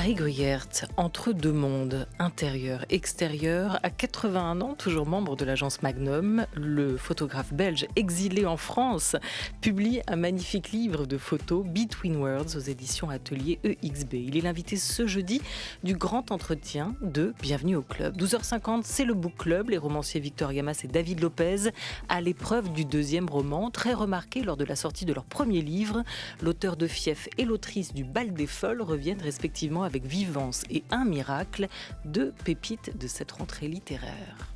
Harry Gruyert, entre deux mondes, intérieur, extérieur, à 81 ans, toujours membre de l'agence Magnum, le photographe belge exilé en France publie un magnifique livre de photos Between Worlds aux éditions Atelier EXB. Il est l'invité ce jeudi du grand entretien de Bienvenue au Club. 12h50, c'est le Book Club. Les romanciers Victor Yamas et David Lopez à l'épreuve du deuxième roman, très remarqué lors de la sortie de leur premier livre. L'auteur de Fief et l'autrice du Bal des Folles reviennent respectivement avec Vivance et Un miracle, deux pépites de cette rentrée littéraire.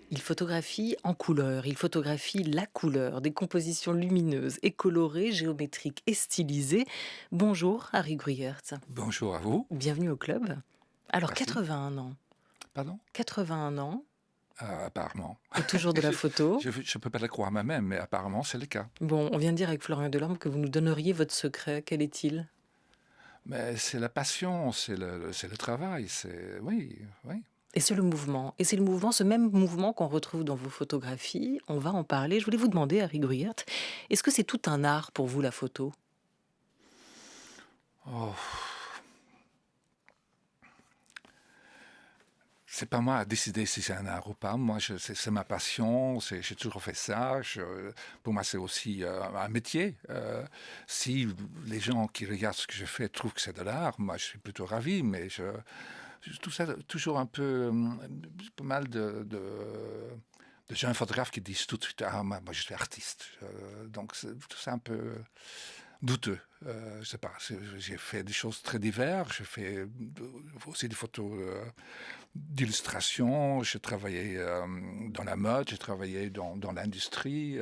Il photographie en couleur, il photographie la couleur, des compositions lumineuses et colorées, géométriques et stylisées. Bonjour Harry Gruyert. Bonjour à vous. Bienvenue au club. Alors, Merci. 81 ans. Pardon 81 ans, Apparemment. et toujours de la photo. Je ne peux pas le croire moi-même, mais apparemment c'est le cas. Bon, on vient de dire avec Florian Delorme que vous nous donneriez votre secret. Quel est-il ? Mais c'est la passion, c'est le travail, oui. Et c'est le mouvement. Et c'est le mouvement, ce même mouvement qu'on retrouve dans vos photographies. On va en parler. Je voulais vous demander, Harry Gruyert, est-ce que c'est tout un art pour vous, la photo ? Oh. C'est pas moi à décider si c'est un art ou pas. Moi, c'est ma passion. J'ai toujours fait ça. Pour moi, c'est aussi un métier. Si les gens qui regardent ce que je fais trouvent que c'est de l'art, moi, je suis plutôt ravi. Mais je trouve ça toujours un peu pas mal de jeunes photographes qui disent tout de suite moi je suis artiste. Donc tout ça un peu douteux. Je sais pas. J'ai fait des choses très diverses. J'ai fait aussi des photos d'illustration. J'ai travaillé dans la mode. J'ai travaillé dans l'industrie.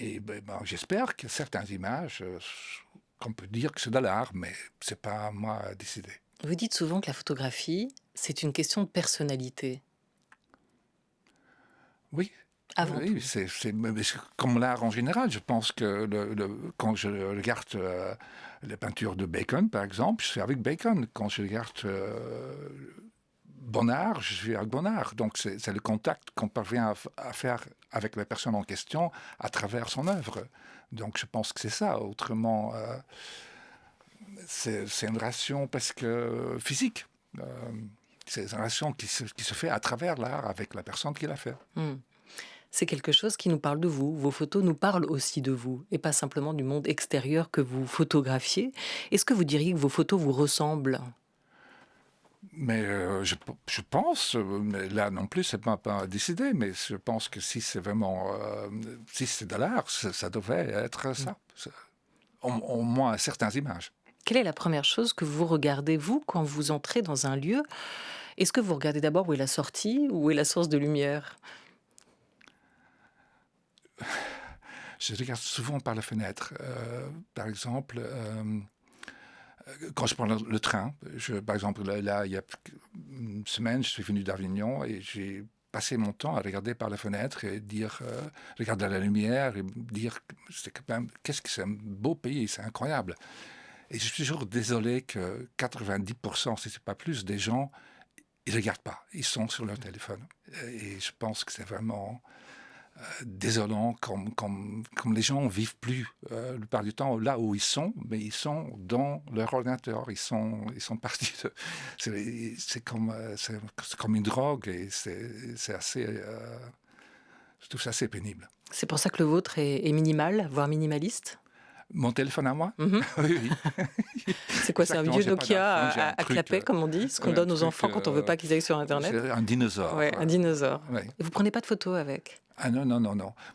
Et j'espère que certaines images, qu'on peut dire que c'est de l'art, mais c'est pas à moi à décider. Vous dites souvent que la photographie, c'est une question de personnalité. Oui. Avant Oui, tout. c'est comme l'art en général. Je pense que quand je regarde les peintures de Bacon, par exemple, je suis avec Bacon. Quand je regarde Bonnard, je suis avec Bonnard. Donc c'est le contact qu'on parvient à faire avec la personne en question à travers son œuvre. Donc je pense que c'est ça. Autrement, c'est une relation presque physique. C'est une relation qui se fait à travers l'art avec la personne qui l'a fait. C'est quelque chose qui nous parle de vous. Vos photos nous parlent aussi de vous, et pas simplement du monde extérieur que vous photographiez. Est-ce que vous diriez que vos photos vous ressemblent ? Mais je pense, mais là non plus, c'est pas décidé, mais je pense que si c'est vraiment, si c'est de l'art, ça devrait être ça. Au moins certaines images. Quelle est la première chose que vous regardez, vous, quand vous entrez dans un lieu ? Est-ce que vous regardez d'abord où est la sortie, où est la source de lumière ? Je regarde souvent par la fenêtre. Par exemple, quand je prends le train, par exemple, là, il y a une semaine, je suis venu d'Avignon et j'ai passé mon temps à regarder par la fenêtre et dire, regarder la lumière et dire, qu'est-ce que c'est un beau pays, c'est incroyable. Et je suis toujours désolé que 90%, si ce n'est pas plus, des gens, ils ne regardent pas, ils sont sur leur téléphone. Et je pense que c'est vraiment désolant, comme les gens ne vivent plus la plupart du temps là où ils sont, mais ils sont dans leur ordinateur, ils sont partis. C'est comme une drogue et c'est assez, je trouve ça assez pénible. C'est pour ça que le vôtre est minimal, voire minimaliste ? Mon téléphone à moi? Mhm. Oui. C'est quoi, c'est un Exactement, vieux j'ai pas Nokia d'iPhone, j'ai un à truc, clapet, comme on dit, ce qu'on un donne aux truc, enfants quand on veut pas qu'ils aillent sur Internet ? C'est un dinosaure. Ouais, un dinosaure. Ouais. Et vous prenez pas de photos avec ? Ah non.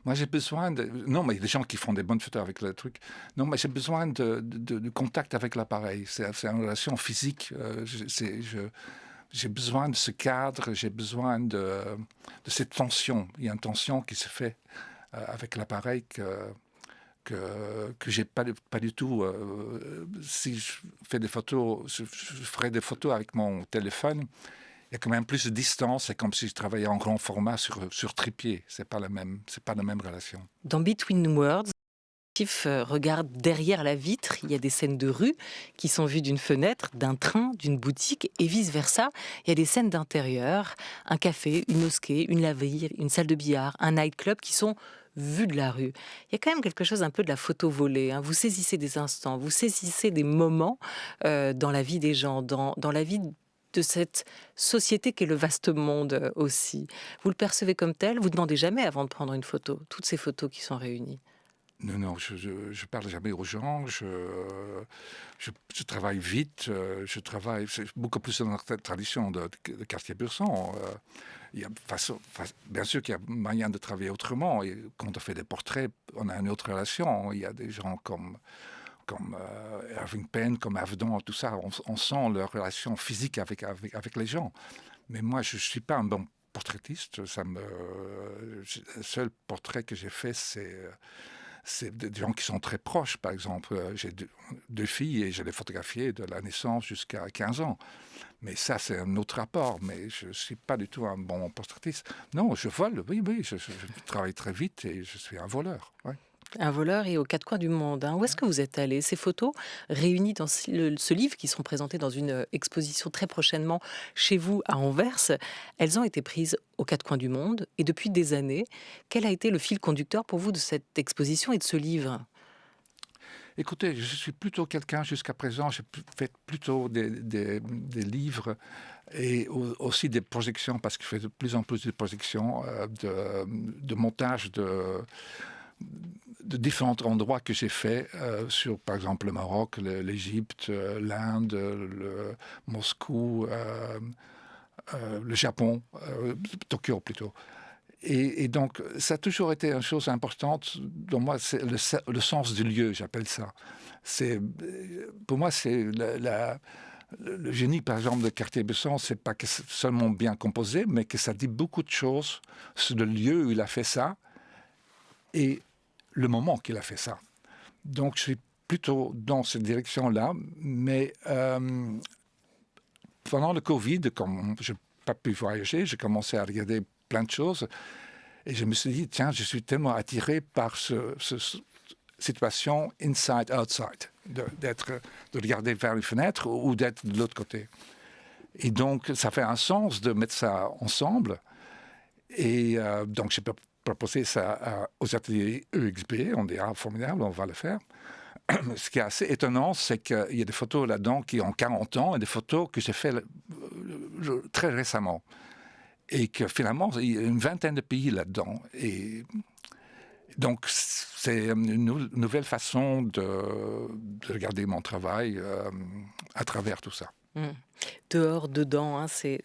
Moi, j'ai besoin de... Non, mais il y a des gens qui font des bonnes photos avec le truc. Non, mais j'ai besoin de contact avec l'appareil. C'est une relation physique. J'ai besoin de ce cadre, j'ai besoin de cette tension. Il y a une tension qui se fait avec l'appareil que j'ai pas du tout. Si je fais des photos, je ferai des photos avec mon téléphone. Il y a quand même plus de distance. C'est comme si je travaillais en grand format sur trépied. C'est pas la même relation. Dans Between Worlds, l'objectif regarde derrière la vitre. Il y a des scènes de rue qui sont vues d'une fenêtre, d'un train, d'une boutique et vice-versa. Il y a des scènes d'intérieur, un café, une mosquée, une laverie, une salle de billard, un nightclub qui sont vues de la rue. Il y a quand même quelque chose un peu de la photo volée. Vous saisissez des instants, vous saisissez des moments dans la vie des gens, dans la vie de cette société qu'est le vaste monde aussi. Vous le percevez comme tel, vous ne demandez jamais avant de prendre une photo, toutes ces photos qui sont réunies. Non, je parle jamais aux gens, je travaille vite, c'est beaucoup plus dans la tradition de Cartier-Bresson. Il y a bien sûr qu'il y a moyen de travailler autrement, et quand on fait des portraits, on a une autre relation. Il y a des gens comme Irving Penn, comme Avedon, tout ça, on sent leur relation physique avec les gens. Mais moi, je ne suis pas un bon portraitiste. Le seul portrait que j'ai fait, c'est des gens qui sont très proches. Par exemple, j'ai deux filles et je les photographiées de la naissance jusqu'à 15 ans. Mais ça, c'est un autre rapport. Mais je ne suis pas du tout un bon portraitiste. Non, je vole, oui, je travaille très vite et je suis un voleur. Ouais. Un voleur et aux quatre coins du monde. Où est-ce que vous êtes allé? Ces photos réunies dans ce livre, qui sont présentées dans une exposition très prochainement chez vous à Anvers, elles ont été prises aux quatre coins du monde. Et depuis des années, quel a été le fil conducteur pour vous de cette exposition et de ce livre? Écoutez, je suis plutôt quelqu'un, jusqu'à présent, j'ai fait plutôt des livres et aussi des projections, parce que je fais de plus en plus de projections, de montage de différents endroits que j'ai fait sur, par exemple, le Maroc, l'Égypte, l'Inde, Moscou, le Japon, Tokyo plutôt. Et donc, ça a toujours été une chose importante. Dans moi, c'est le sens du lieu, j'appelle ça. Pour moi, c'est le génie, par exemple, de Cartier-Bresson, c'est pas que c'est seulement bien composé, mais que ça dit beaucoup de choses sur le lieu où il a fait ça et le moment qu'il a fait ça. Donc, je suis plutôt dans cette direction-là, mais pendant le Covid, comme je n'ai pas pu voyager, j'ai commencé à regarder plein de choses et je me suis dit, tiens, je suis tellement attiré par cette situation inside-outside, de regarder vers une fenêtre ou d'être de l'autre côté. Et donc, ça fait un sens de mettre ça ensemble. Et donc, j'ai proposé ça aux ateliers EXB. On dit, formidable, on va le faire. Ce qui est assez étonnant, c'est qu'il y a des photos là-dedans qui ont 40 ans et des photos que j'ai faites très récemment. Et que finalement, il y a une vingtaine de pays là-dedans. Et donc, c'est une nouvelle façon de regarder mon travail à travers tout ça. Dehors, dedans, c'est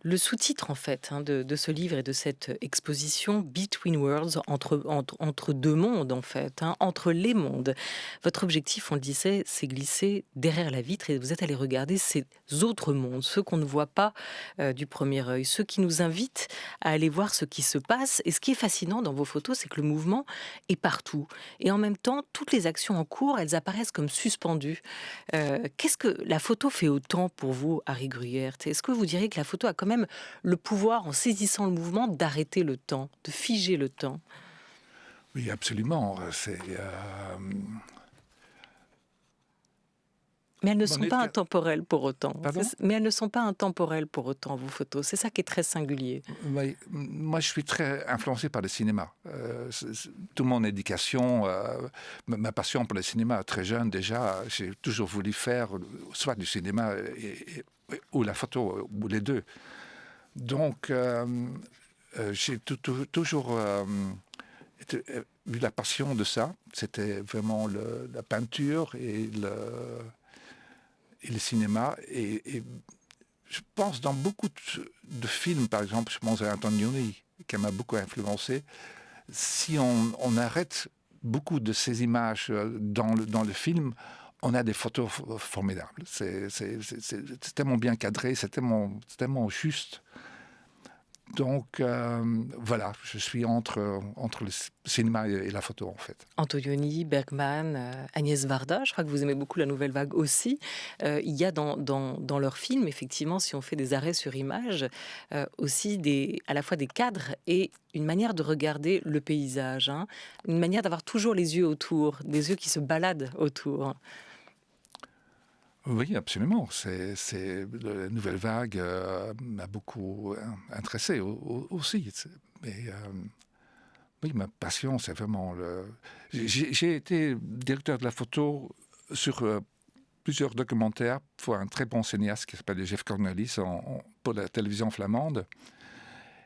le sous-titre en fait de ce livre et de cette exposition, Between Worlds, entre deux mondes en fait, entre les mondes. Votre objectif, on le disait, c'est glisser derrière la vitre et vous êtes allé regarder ces autres mondes, ceux qu'on ne voit pas du premier œil, ceux qui nous invitent à aller voir ce qui se passe. Et ce qui est fascinant dans vos photos, c'est que le mouvement est partout. Et en même temps, toutes les actions en cours, elles apparaissent comme suspendues. Qu'est-ce que la photo fait autant pour vous, Harry Gruyaert? Est-ce que vous diriez que la photo a quand même le pouvoir, en saisissant le mouvement, d'arrêter le temps, de figer le temps? Oui, absolument. Mais elles ne sont pas intemporelles pour autant. Pardon? Mais elles ne sont pas intemporelles pour autant, vos photos. C'est ça qui est très singulier. Oui, moi, je suis très influencé par le cinéma. Toute mon éducation, ma passion pour le cinéma, très jeune déjà, j'ai toujours voulu faire soit du cinéma ou la photo, ou les deux. Donc, j'ai toujours eu la passion de ça. C'était vraiment la peinture et le cinéma. Et je pense dans beaucoup de films, par exemple, je pense à Antonioni, qui m'a beaucoup influencé. Si on arrête beaucoup de ces images dans le film, on a des photos formidables. C'est tellement bien cadré, c'est tellement juste. Donc voilà, je suis entre le cinéma et la photo en fait. Antonioni, Bergman, Agnès Varda, je crois que vous aimez beaucoup la nouvelle vague aussi. Il y a dans leurs films, effectivement, si on fait des arrêts sur image, aussi à la fois des cadres et une manière de regarder le paysage, hein, une manière d'avoir toujours les yeux autour, des yeux qui se baladent autour. Oui, absolument. La nouvelle vague m'a beaucoup intéressé aussi. Mais oui, ma passion, c'est vraiment J'ai été directeur de la photo sur plusieurs documentaires pour un très bon cinéaste qui s'appelle Jeff Cornelis pour la télévision flamande.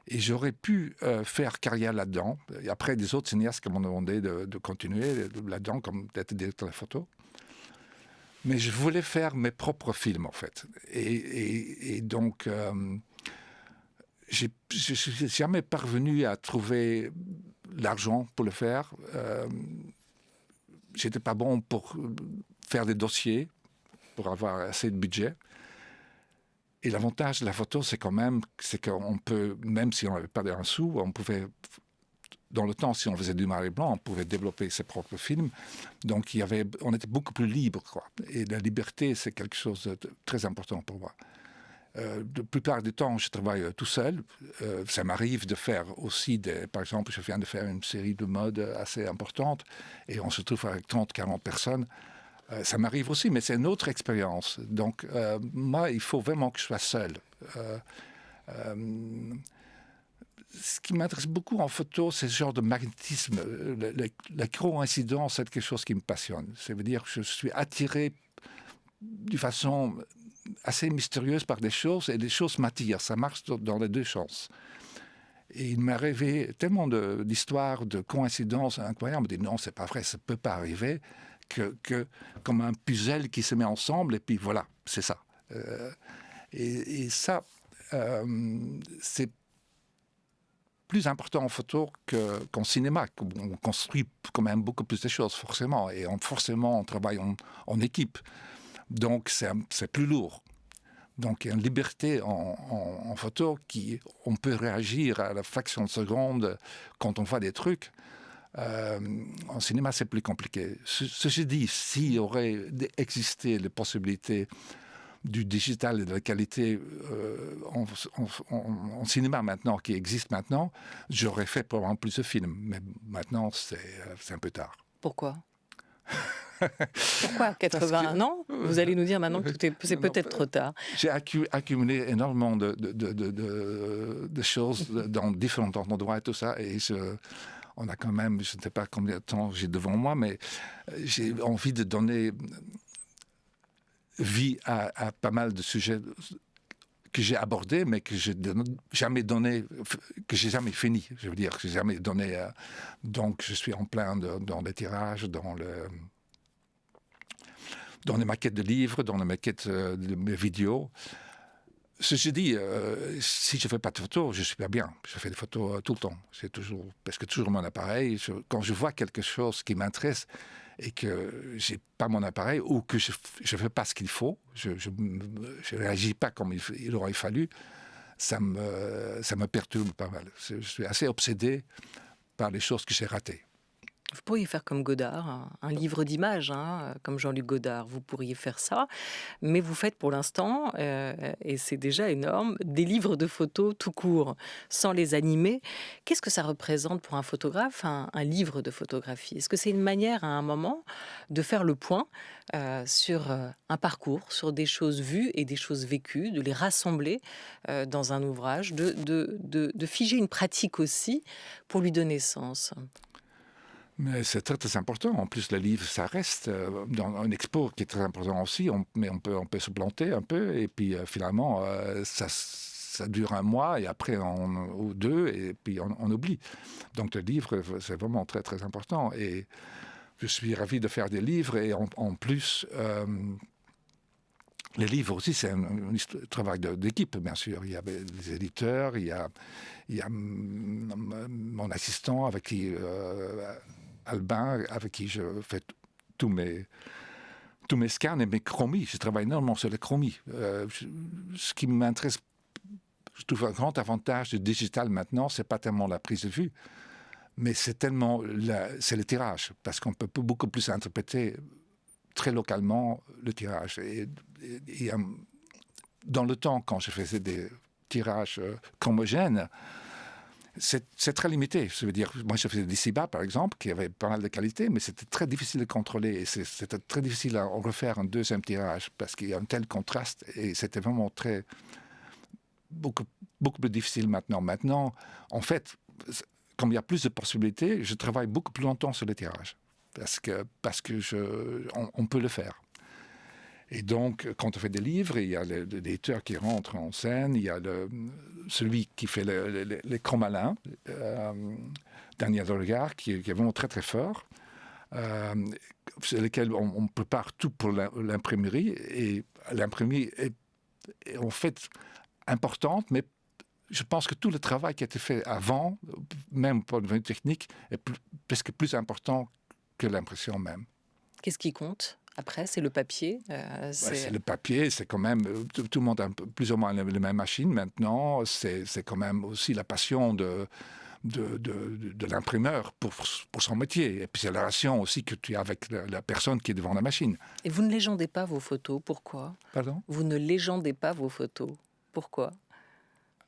Et j'aurais pu faire carrière là-dedans. Et après, des autres cinéastes qui m'ont demandé de continuer là-dedans, comme d'être directeur de la photo. Mais je voulais faire mes propres films, en fait. Et donc, je ne suis jamais parvenu à trouver l'argent pour le faire. J'étais pas bon pour faire des dossiers, pour avoir assez de budget. Et l'avantage de la photo, c'est qu'on peut, même si on n'avait pas un sou, on pouvait... Dans le temps, si on faisait du noir et blanc, on pouvait développer ses propres films. Donc, on était beaucoup plus libre, quoi. Et la liberté, c'est quelque chose de très important pour moi. La plupart du temps, je travaille tout seul. Ça m'arrive de faire aussi par exemple, je viens de faire une série de mode assez importante et on se trouve avec 30, 40 personnes. Ça m'arrive aussi, mais c'est une autre expérience. Donc, moi, il faut vraiment que je sois seul. Ce qui m'intéresse beaucoup en photo, c'est ce genre de magnétisme. La coïncidence, c'est quelque chose qui me passionne. Ça veut dire que je suis attiré d'une façon assez mystérieuse par des choses, et les choses m'attirent. Ça marche dans les deux sens. Et il m'est arrivé tellement d'histoires, de coïncidences incroyables. Je me dis non, c'est pas vrai, ça peut pas arriver, que comme un puzzle qui se met ensemble, et puis voilà, c'est ça. Et ça, c'est plus important en photo qu'en cinéma. On construit quand même beaucoup plus de choses, forcément. Et forcément, on travaille en équipe. Donc, c'est plus lourd. Donc, il y a une liberté en photo on peut réagir à la fraction de seconde quand on voit des trucs. En cinéma, c'est plus compliqué. Ceci dit, s'il y aurait existé les possibilités du digital et de la qualité en cinéma maintenant, qui existe maintenant, j'aurais fait probablement plus de films. Mais maintenant, c'est un peu tard. Pourquoi ? Pourquoi 81 ans ? Vous allez nous dire maintenant que c'est peut-être trop tard. J'ai accumulé énormément de choses dans différents endroits et tout ça. Et on a quand même, je ne sais pas combien de temps j'ai devant moi, mais j'ai envie de donner vie à pas mal de sujets que j'ai abordés, mais que j'ai jamais donné, que j'ai jamais fini. Je veux dire, que j'ai jamais donné. Donc, je suis en plein dans les tirages, dans les maquettes de livres, dans les maquettes de mes vidéos. Ceci dit, si je ne fais pas de photos, je ne suis pas bien. Je fais des photos tout le temps. C'est presque toujours mon appareil. Quand je vois quelque chose qui m'intéresse et que je n'ai pas mon appareil ou que je ne fais pas ce qu'il faut, je ne réagis pas comme il aurait fallu, ça me perturbe pas mal. Je suis assez obsédé par les choses que j'ai ratées. Vous pourriez faire comme Godard, un livre d'images, hein, comme Jean-Luc Godard. Vous pourriez faire ça, mais vous faites pour l'instant, et c'est déjà énorme, des livres de photos tout court, sans les animer. Qu'est-ce que ça représente pour un photographe, un livre de photographie ? Est-ce que c'est une manière, à un moment, de faire le point sur un parcours, sur des choses vues et des choses vécues, de les rassembler dans un ouvrage, de figer une pratique aussi pour lui donner sens ? Mais c'est très, très important. En plus, le livre, ça reste dans un expo qui est très important aussi. Mais on peut se planter un peu. Et puis, finalement, ça dure un mois et après, ou deux, et puis on oublie. Donc, le livre, c'est vraiment très, très important. Et je suis ravi de faire des livres. Et en plus, les livres aussi, c'est un travail d'équipe, bien sûr. Il y a les éditeurs, il y a mon assistant avec qui... Albin, avec qui je fais tous mes scans et mes chromies. Je travaille énormément sur les chromies. Ce qui m'intéresse, Je trouve un grand avantage du digital maintenant, c'est pas tellement la prise de vue, mais c'est le tirage, parce qu'on peut beaucoup plus interpréter très localement le tirage. Et, dans le temps, quand je faisais des tirages homogènes, c'est très limité. Je veux dire, moi, je faisais des Ciba, par exemple, qui avait pas mal de qualité, mais c'était très difficile de contrôler. Et c'était très difficile à refaire un deuxième tirage parce qu'il y a un tel contraste. Et c'était vraiment beaucoup plus difficile maintenant. Maintenant, en fait, comme il y a plus de possibilités, je travaille beaucoup plus longtemps sur le tirage parce que on peut le faire. Et donc, quand on fait des livres, il y a l'éditeur qui rentre en scène, il y a celui qui fait l'écran malin, Daniel Regard, qui est vraiment très très fort, sur lequel on prépare tout pour l'imprimerie. Et l'imprimerie est en fait importante, mais je pense que tout le travail qui a été fait avant, même pour le technique, est presque plus important que l'impression même. Qu'est-ce qui compte ? Après, c'est le papier. C'est le papier, c'est quand même... Tout le monde a plus ou moins les mêmes machines maintenant. C'est quand même aussi la passion de l'imprimeur pour son métier. Et puis c'est la relation aussi que tu as avec la personne qui est devant la machine. Et vous ne légendez pas vos photos, pourquoi ? Pardon ? Vous ne légendez pas vos photos, pourquoi ?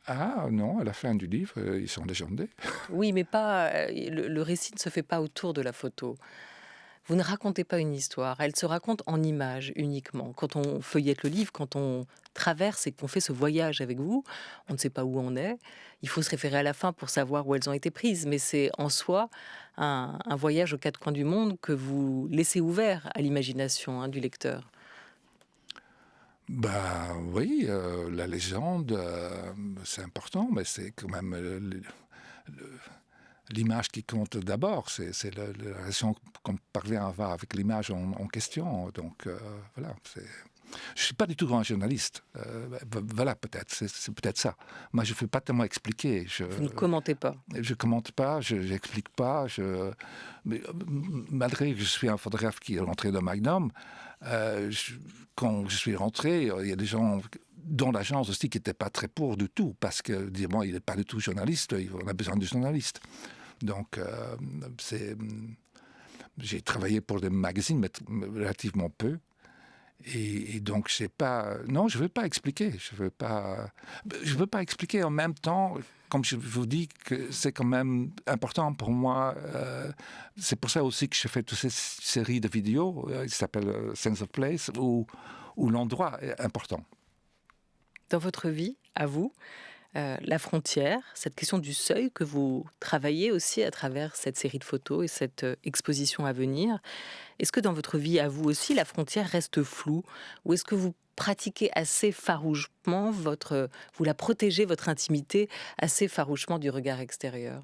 Ah non, à la fin du livre, ils sont légendés. Oui, mais pas... Le récit ne se fait pas autour de la photo. Vous ne racontez pas une histoire, elle se raconte en images uniquement. Quand on feuillette le livre, quand on traverse et qu'on fait ce voyage avec vous, on ne sait pas où on est. Il faut se référer à la fin pour savoir où elles ont été prises, mais c'est en soi un voyage aux quatre coins du monde que vous laissez ouvert à l'imagination du lecteur. Ben oui, la légende, c'est important, mais c'est quand même l'image qui compte d'abord. C'est la relation qu'on parvient à avoir avec l'image en question. Donc voilà, je ne suis pas du tout un journaliste. Voilà, peut-être, c'est peut-être ça. Moi, je ne fais pas tellement expliquer. Vous ne commentez pas. Je ne commente pas, je n'explique pas. Mais, malgré que je suis un photographe qui est rentré dans Magnum, quand je suis rentré, il y a des gens dans l'agence aussi qui n'étaient pas très pour du tout, parce que dire bon, il n'est pas du tout journaliste, on a besoin de journalistes. Donc, j'ai travaillé pour des magazines, mais relativement peu. Et donc, je ne veux pas expliquer. Je veux pas expliquer en même temps, comme je vous dis, que c'est quand même important pour moi. C'est pour ça aussi que je fais toutes ces séries de vidéos, qui s'appellent Sense of Place, où l'endroit est important. Dans votre vie, à vous, la frontière, cette question du seuil que vous travaillez aussi à travers cette série de photos et cette exposition à venir, est-ce que dans votre vie à vous aussi, la frontière reste floue ? Ou est-ce que vous pratiquez assez farouchement vous la protégez, votre intimité, assez farouchement du regard extérieur ?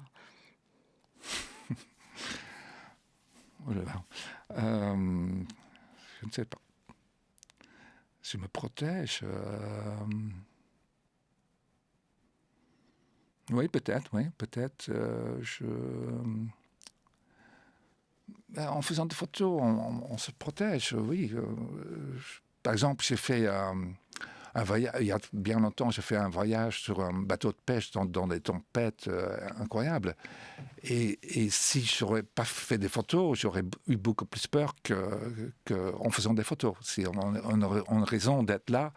Oh là là. Je ne sais pas. Je me protège. Oui, peut-être. En faisant des photos, on se protège, oui. Par exemple, j'ai fait un voyage, il y a bien longtemps, j'ai fait un voyage sur un bateau de pêche dans des tempêtes incroyables. Et si je n'aurais pas fait des photos, j'aurais eu beaucoup plus peur qu'en faisant des photos. Si on aurait raison d'être là.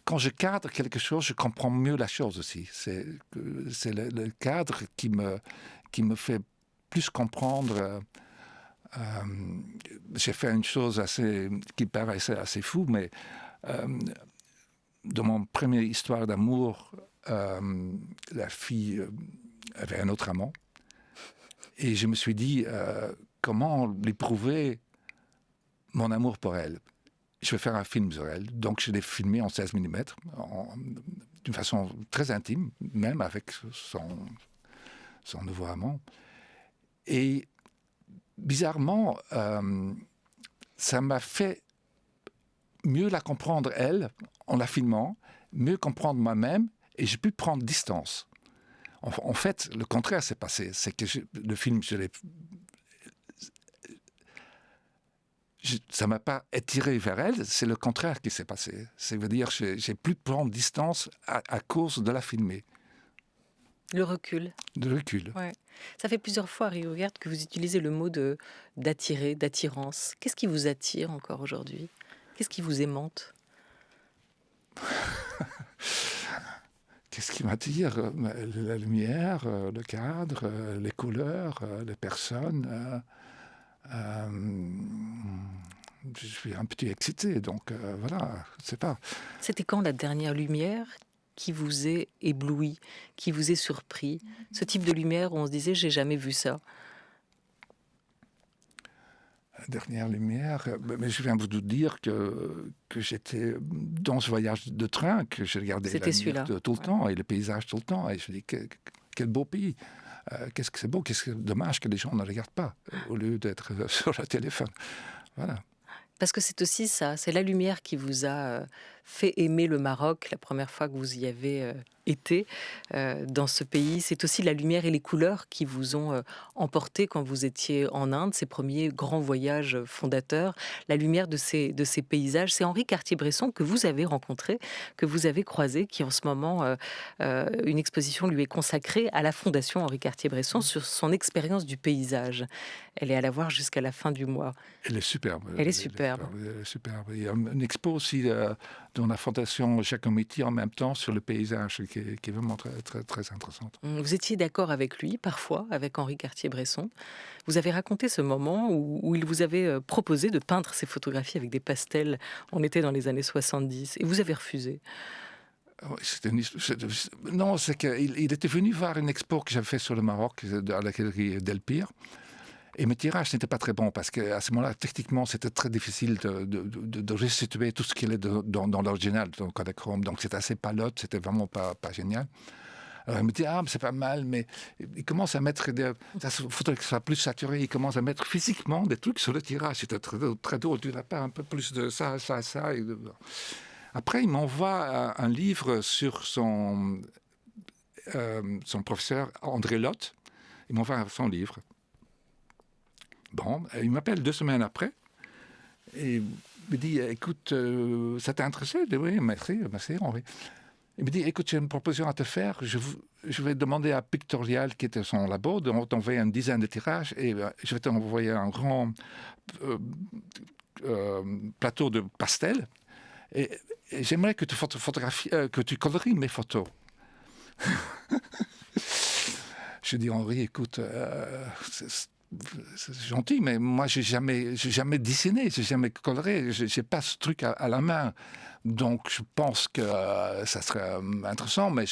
Quand je cadre quelque chose, je comprends mieux la chose aussi. C'est le cadre qui me fait plus comprendre. J'ai fait une chose qui paraissait assez fou, mais dans mon première histoire d'amour, la fille avait un autre amant. Et je me suis dit, comment lui prouver mon amour pour elle ? Je vais faire un film sur elle. Donc, je l'ai filmé en 16 mm, d'une façon très intime, même avec son nouveau amant. Et bizarrement, ça m'a fait mieux la comprendre, elle, en la filmant, mieux comprendre moi-même, et j'ai pu prendre distance. En fait, le contraire s'est passé. C'est que le film, ça ne m'a pas attiré vers elle, c'est le contraire qui s'est passé. C'est-à-dire que j'ai plus prendre distance à cause de la filmer. Le recul. De recul. Ouais. Ça fait plusieurs fois, Harry Hogarth, que vous utilisez le mot d'attirer, d'attirance. Qu'est-ce qui vous attire encore aujourd'hui? Qu'est-ce qui vous aimante? Qu'est-ce qui m'attire? La lumière, le cadre, les couleurs, les personnes. Je suis un petit excité, donc voilà, je ne sais pas. C'était quand la dernière lumière qui vous est ébloui, qui vous est surpris? Ce type de lumière où on se disait, j'ai jamais vu ça. La dernière lumière, mais je viens de vous dire que j'étais dans ce voyage de train, que je regardais la C'était lumière celui-là. tout le temps, et le paysage tout le temps, et je dis, quel beau pays. Qu'est-ce que c'est beau, qu'est-ce que dommage que les gens ne regardent pas, au lieu d'être sur le téléphone. Voilà. Parce que c'est aussi ça, c'est la lumière qui vous a fait aimer le Maroc la première fois que vous y avez été dans ce pays. C'est aussi la lumière et les couleurs qui vous ont emporté quand vous étiez en Inde, ces premiers grands voyages fondateurs. La lumière de ces paysages, c'est Henri Cartier-Bresson que vous avez rencontré, que vous avez croisé, qui en ce moment, une exposition lui est consacrée à la Fondation Henri Cartier-Bresson sur son expérience du paysage. Elle est à la voir jusqu'à la fin du mois. Elle est superbe. Elle est superbe. Elle est superbe. Il y a une expo aussi dans la Fondation Giacometti en même temps sur le paysage qui est vraiment très, très, très intéressante. Vous étiez d'accord avec lui, parfois, avec Henri Cartier-Bresson. Vous avez raconté ce moment où il vous avait proposé de peindre ses photographies avec des pastels. On était dans les années 70 et vous avez refusé. Non, c'est qu'il était venu voir une expo que j'avais fait sur le Maroc, à la galerie Delpire. Et mes tirages n'étaient pas très bons parce qu'à ce moment-là, techniquement, c'était très difficile de restituer tout ce qu'il est dans l'original, dans le Kodachrome. Donc c'était assez palote, c'était vraiment pas génial. Alors il me dit, mais c'est pas mal, mais il commence à mettre il faudrait que ce soit plus saturé, il commence à mettre physiquement des trucs sur le tirage. C'était très, très drôle, tu n'as pas un peu plus de ça. Après, il m'envoie un livre sur son professeur André Lotte. Il m'envoie son livre. Bon, il m'appelle 2 semaines après et me dit, écoute, ça t'a intéressé? Je dis, oui, merci Henri. Il me dit, écoute, j'ai une proposition à te faire. Je vais demander à Pictorial, qui était son labo, de t'envoyer une dizaine de tirages et je vais t'envoyer un grand plateau de pastels. Et j'aimerais que tu photographies, que tu colories mes photos. Je dis, Henri, écoute, c'est gentil, mais moi, j'ai jamais dessiné, j'ai jamais coloré, j'ai pas ce truc à la main. Donc, je pense que ça serait intéressant, mais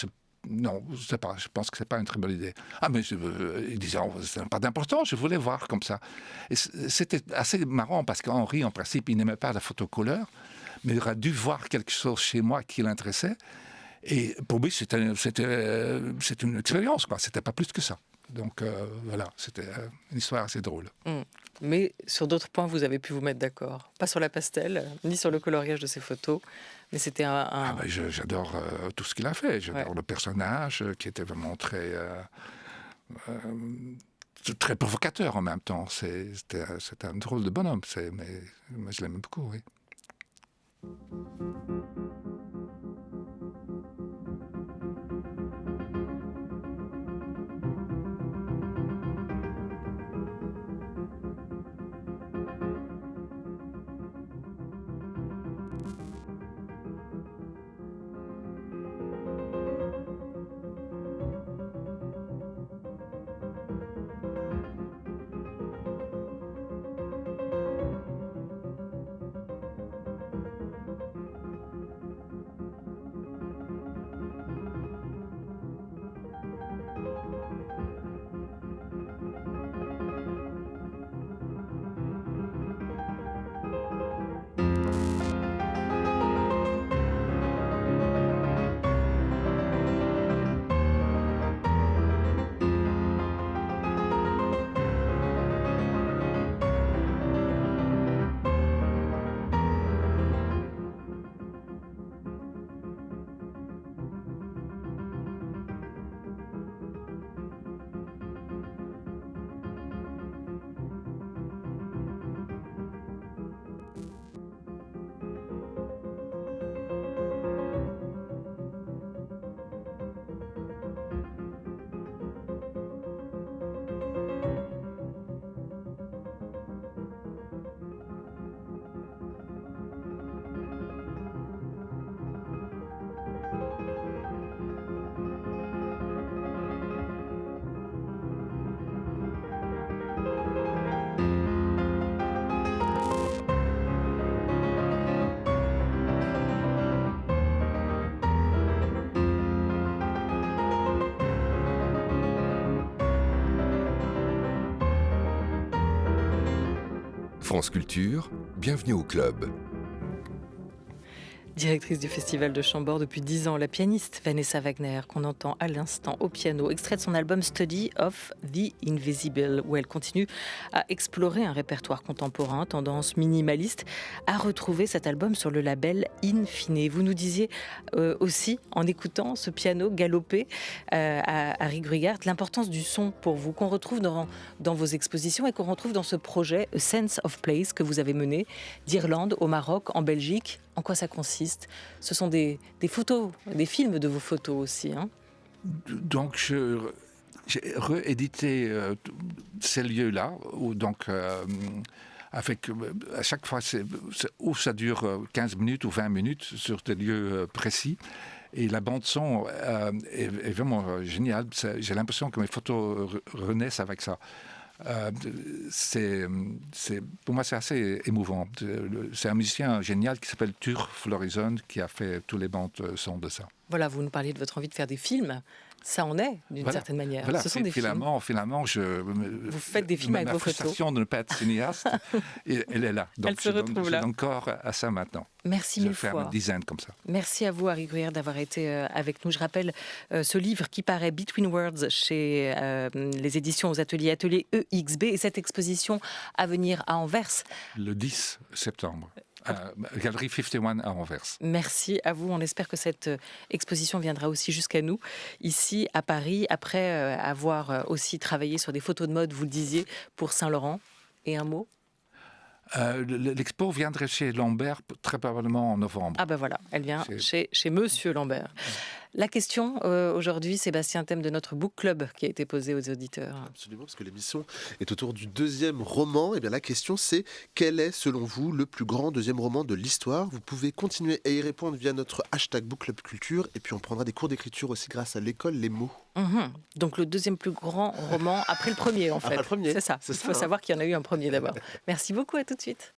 non, je sais pas, je pense que c'est pas une très bonne idée. Ah, mais il disait, ça n'a pas d'importance, je voulais voir comme ça. Et c'était assez marrant parce qu'Henri, en principe, il n'aimait pas la photo couleur, mais il aurait dû voir quelque chose chez moi qui l'intéressait. Et pour lui, c'était une expérience, quoi. C'était pas plus que ça. Donc voilà, c'était une histoire assez drôle. Mais sur d'autres points, vous avez pu vous mettre d'accord. Pas sur la pastel, ni sur le coloriage de ces photos, mais c'était j'adore tout ce qu'il a fait. J'adore le personnage qui était vraiment très provocateur en même temps. C'était un drôle de bonhomme, mais je l'aime beaucoup, oui. France Culture, bienvenue au club. Directrice du Festival de Chambord depuis 10 ans, la pianiste Vanessa Wagner, qu'on entend à l'instant au piano, extrait de son album Study of the Invisible, où elle continue à explorer un répertoire contemporain, tendance minimaliste, à retrouver cet album sur le label In Fine. Vous nous disiez aussi, en écoutant ce piano galoper à Harry Gruyaert, l'importance du son pour vous, qu'on retrouve dans vos expositions et qu'on retrouve dans ce projet A Sense of Place que vous avez mené d'Irlande au Maroc, en Belgique. En quoi ça consiste? Ce sont des photos, des films de vos photos aussi. Hein. Donc, j'ai réédité ces lieux-là, où donc, avec, à chaque fois, où ça dure 15 minutes ou 20 minutes sur des lieux précis. Et la bande-son est vraiment géniale. J'ai l'impression que mes photos renaissent avec ça. Pour moi, c'est assez émouvant. C'est un musicien génial qui s'appelle Tur Florizon qui a fait tous les bandes sons de ça. Voilà, vous nous parliez de votre envie de faire des films. Ça en est, d'une certaine manière. Voilà, ce sont des films. Finalement, vous faites des films avec vos photos. Ma frustration de ne pas être cinéaste, elle est là. Donc, elle se retrouve là. Je donne corps à ça maintenant. Merci mille fois. Je vais faire une dizaine comme ça. Merci à vous, Harry Gruyaert, d'avoir été avec nous. Je rappelle ce livre qui paraît Between Words chez les éditions aux ateliers EXB et cette exposition à venir à Anvers. Le 10 septembre. Galerie 51 à Anvers. Merci à vous. On espère que cette exposition viendra aussi jusqu'à nous, ici à Paris, après avoir aussi travaillé sur des photos de mode, vous le disiez, pour Saint-Laurent. Et un mot ? L'expo viendrait chez Lambert très probablement en novembre. Ah ben voilà, elle vient chez Monsieur Lambert. La question aujourd'hui, Sébastien, thème de notre book club qui a été posé aux auditeurs. Absolument, parce que l'émission est autour du deuxième roman. Et bien la question c'est, quel est selon vous le plus grand deuxième roman de l'histoire? Vous pouvez continuer à y répondre via notre hashtag book club culture et puis on prendra des cours d'écriture aussi grâce à l'école Les Mots. Donc le deuxième plus grand roman après le premier en fait. Après le premier. C'est ça. Il faut savoir qu'il y en a eu un premier d'abord. Merci beaucoup, à tout de suite.